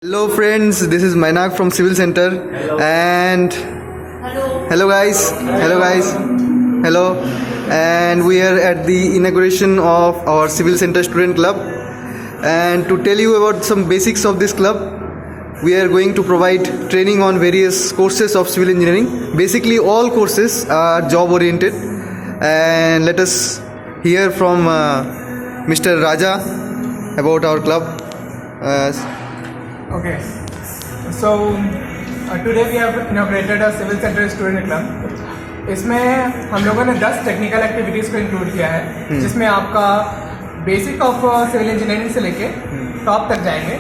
Hello friends, this is Mainak from Civil Center and hello guys, hello, and we are at the inauguration of our Civil Center Student Club, and to tell you about some basics of this club, we are going to provide training on various courses of civil engineering. Basically all courses are job oriented, and let us hear from Mr. Raja about our club. Okay, so today we have inaugurated a Civil Center Student Club. इसमें हम लोगों ने 10 technical activities को include किया है, जिसमें आपका basic of civil engineering से लेके टॉप तक जाएंगे,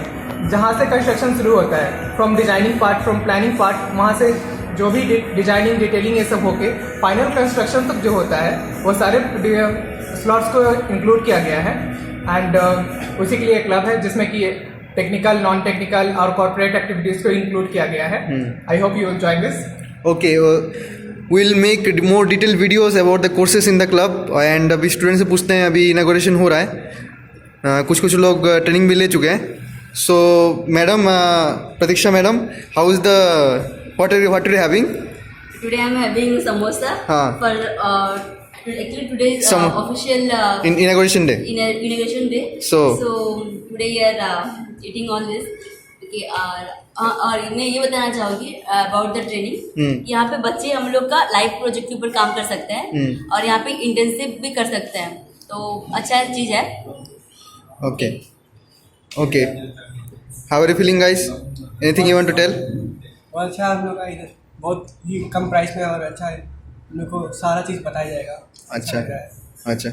जहाँ से कंस्ट्रक्शन शुरू होता है, from designing part, from planning part, वहाँ से जो भी डिजाइनिंग डिटेलिंग ये सब होके फाइनल कंस्ट्रक्शन तक जो होता है वो सारे स्लॉट्स को इंक्लूड किया गया है. एंड उसी के लिए क्लब है जिसमें कि टेक्निकल, नॉन टेक्निकल और कॉर्पोरेट एक्टिविटीज को इंक्लूड किया गया है. I hope you enjoy this. Okay, we'll make more detailed videos about the courses in the club. and अभी स्टूडेंट से पूछते हैं, अभी इनागोरेशन हो रहा है, कुछ लोग ट्रेनिंग भी ले चुके हैं. सो madam, Pratiksha madam, how is the what are you having? Today I'm having samosa. For actually today is official inauguration day. Inauguration day. So today we are eating all this. Okay, और मैं ये बताना चाहूँगी about the training. यहाँ पे बच्चे हम लोग का लाइव प्रोजेक्ट के ऊपर काम कर सकते हैं और यहाँ पे इंटर्नशिप भी कर सकते हैं, तो अच्छा चीज़ है. Okay, how are you feeling guys? Anything you want to tell? अच्छा, हम लोग का इधर बहुत ही कम प्राइस में और अच्छा है, हम लोग को सारा चीज़ बताया जाएगा. अच्छा,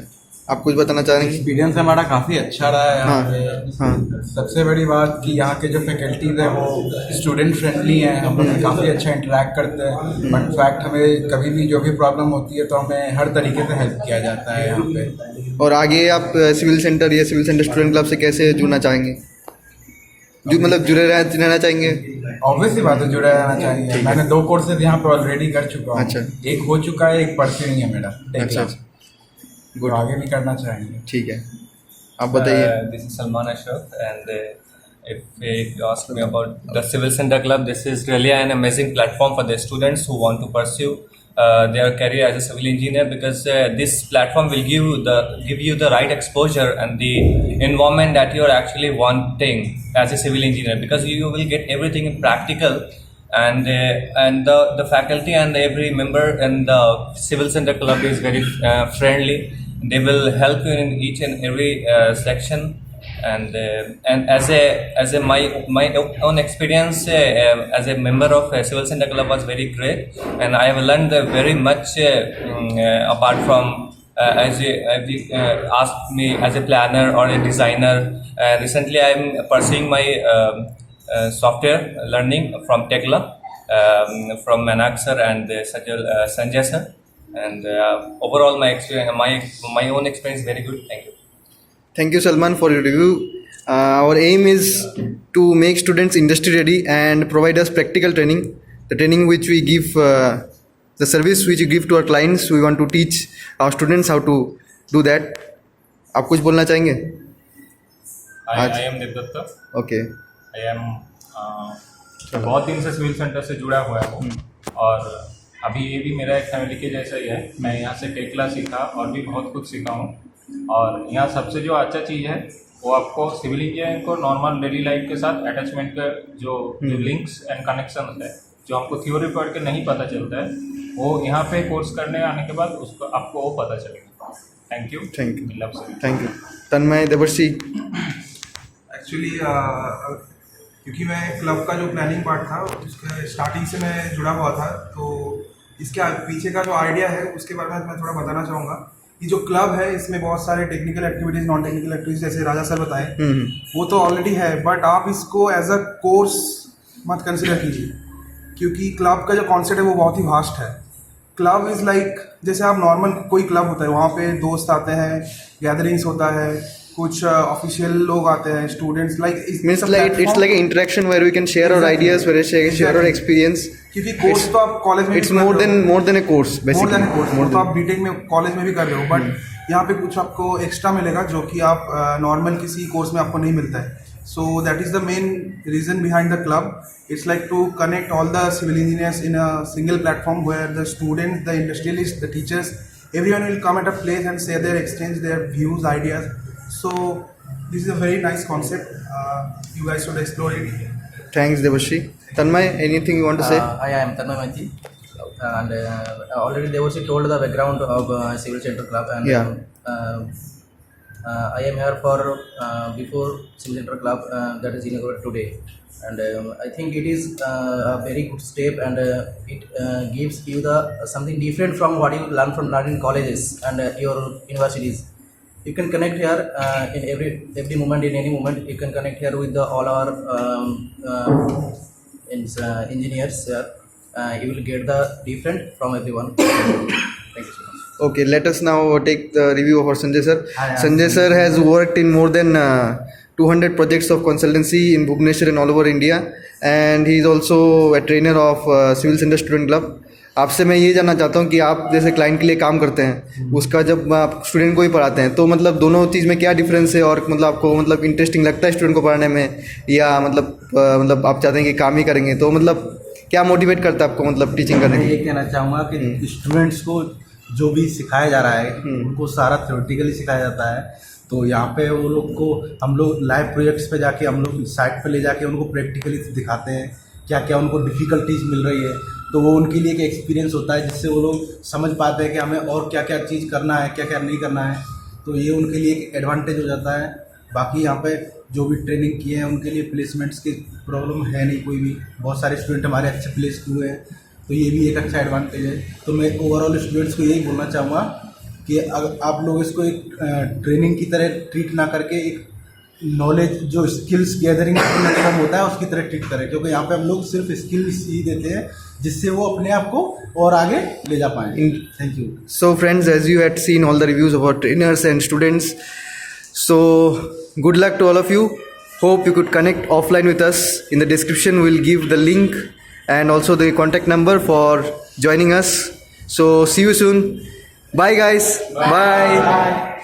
आप कुछ बताना चाह रहे हैं? एक्सपीरियंस हमारा काफ़ी अच्छा रहा है यहाँ पे. सबसे बड़ी बात कि यहाँ के जो फैकल्टीज हैं वो स्टूडेंट फ्रेंडली हैं, हम लोग काफ़ी अच्छा इंटरेक्ट करते हैं. बट फैक्ट हमें कभी भी जो भी प्रॉब्लम होती है तो हमें हर तरीके से हेल्प किया जाता है यहाँ पे. और आगे आप सिविल सेंटर या सिविल सेंटर स्टूडेंट क्लब से कैसे जुड़ना चाहेंगे? मतलब जुड़े रहना चाहेंगे? ऑब्वियसली बात है, जुड़े रहना चाहिए. मैंने 2 कोर्सेज यहाँ पे ऑलरेडी कर चुका हूँ. अच्छा. एक हो चुका है, एक परस्यूइंग है मेरा. अच्छा, गुड. आगे भी करना चाहेंगे. ठीक है, आप बताइए. This is Salman Ashraf, and if you ask me about the Civil Center Club, this is really an amazing platform for the students who want to pursue their career as a civil engineer, because this platform will give you the right exposure and the environment that you are actually wanting as a civil engineer, because you will get everything in practical. And the faculty and every member in the Civil Center Club is very friendly. They will help you in each and every section. And as a my own experience as a member of Civil Center Club was very great, and I have learned very much apart from as you asked me as a planner or a designer. Recently I am pursuing my software learning from Tekla, from Mainak sir and Sanjay sir, and overall my experience, my own experience is very good. Thank you Salman for your review. Our aim is to make students industry ready and provide us practical training. The training which we give, the service which we give to our clients, we want to teach our students how to do that. आप कुछ बोलना चाहेंगे? I am Devdatta. Okay. I am बहुत दिन से civil centre से जुड़ा हुआ हूँ, और अभी ये भी मेरा एक फैमिली के जैसा ही है. मैं यहाँ से टेक्ला सीखा और भी बहुत कुछ सीखा हूँ, और यहाँ सबसे जो अच्छा चीज़ है वो आपको सिविल इंजीनियरिंग को नॉर्मल डेली लाइफ के साथ अटैचमेंट का जो लिंक्स एंड कनेक्शन है, जो हमको थ्योरी पढ़ के नहीं पता चलता है, वो यहाँ पे कोर्स करने आने के बाद उसको आपको वो पता चलेगा. Thank you. तन्मय, देवर्षि. एक्चुअली क्योंकि मैं क्लब का जो प्लानिंग पार्ट था उसके स्टार्टिंग से मैं जुड़ा हुआ था, तो इसके पीछे का जो आइडिया है उसके बारे में मैं थोड़ा बताना चाहूँगा. ये जो क्लब है इसमें बहुत सारे technical activities, non technical activities, जैसे राजा सर बताएं, वो तो ऑलरेडी है, बट आप इसको एज अ कोर्स मत कंसिडर कीजिए, क्योंकि क्लब का जो कॉन्सेप्ट है वो बहुत ही वास्ट है. क्लब इज़ लाइक जैसे आप नॉर्मल कोई क्लब होता है, वहाँ पे दोस्त आते हैं, गैदरिंग्स होता है, कुछ ऑफिशियल लोग आते हैं, students, like it's like an interaction where we can share our ideas, where we share our experience. क्योंकि कोर्स तो आप कॉलेज में it's more than a course basically. more than a course. तो आप बीटेक में कॉलेज में भी कर रहे हो, बट यहाँ पे कुछ आपको एक्स्ट्रा मिलेगा जो कि आप नॉर्मल किसी कोर्स में आपको नहीं मिलता है. So that is the main reason behind the club. It's like to connect all the civil engineers in a single platform where the students, the industrialists, the teachers, everyone will come at a place and say their exchange their views, ideas. So this is a very nice concept. You guys should explore it. Thanks, Devashri. Tanmay, anything you want to say? I am Tanmay Manji, and already Devashri told the background of Civil Center Club, and I am here for before Civil Center Club that is inaugurated today, and I think it is a very good step, and it gives you the something different from what you learn in colleges and your universities. You can connect here in every moment, in any moment. You can connect here with all our engineers here. You will get the different from everyone. Thank you so much. Okay, let us now take the review of our Sanjay sir. Hi, Sanjay sir has worked in more than 200 projects of consultancy in Bhubaneswar and all over India, and he is also a trainer of Civil Center Student Club. आपसे मैं ये जानना चाहता हूँ कि आप जैसे client के लिए काम करते हैं, उसका जब आप स्टूडेंट को ही पढ़ाते हैं तो मतलब दोनों चीज़ में क्या डिफरेंस है, और मतलब आपको मतलब इंटरेस्टिंग लगता है स्टूडेंट को पढ़ाने में, या मतलब आप चाहते हैं कि काम ही करेंगे, तो मतलब क्या मोटिवेट करता है आपको मतलब टीचिंग करने मैं के ये कहना चाहूँगा कि स्टूडेंट्स को जो भी सिखाया जा रहा है उनको सारा थ्योरेटिकली सिखाया जाता है। तो यहाँ पे वो लोग को हम लोग लाइव प्रोजेक्ट्स पे जाके हम लोग साइट पे ले जाके उनको प्रैक्टिकली दिखाते हैं क्या क्या उनको डिफ़िकल्टीज मिल रही है, तो वो उनके लिए एक एक्सपीरियंस होता है जिससे वो लोग समझ पाते हैं कि हमें और क्या क्या चीज़ करना है, क्या क्या नहीं करना है। तो ये उनके लिए एक एडवांटेज हो जाता है। बाकी यहाँ पे जो भी ट्रेनिंग किए हैं उनके लिए प्लेसमेंट्स की प्रॉब्लम है नहीं कोई भी, बहुत सारे स्टूडेंट हमारे अच्छे प्लेस हुए हैं, तो ये भी एक अच्छा एडवांटेज है। तो मैं ओवरऑल स्टूडेंट्स को यही बोलना चाहूँगा कि अगर आप लोग इसको एक ट्रेनिंग की तरह ट्रीट ना करके एक नॉलेज जो स्किल्स गैदरिंग प्लेटफॉर्म होता है उसकी तरह ट्रीट करें, क्योंकि यहाँ पे हम लोग सिर्फ स्किल्स ही देते हैं जिससे वो अपने आप को और आगे ले जा पाएँ। Thank you. So friends, as you had seen all the reviews of our trainers and students, so good luck to all of you. Hope you could connect offline with us. In the description we'll give the link and also the contact number for joining us. So see you soon. Bye guys. Bye.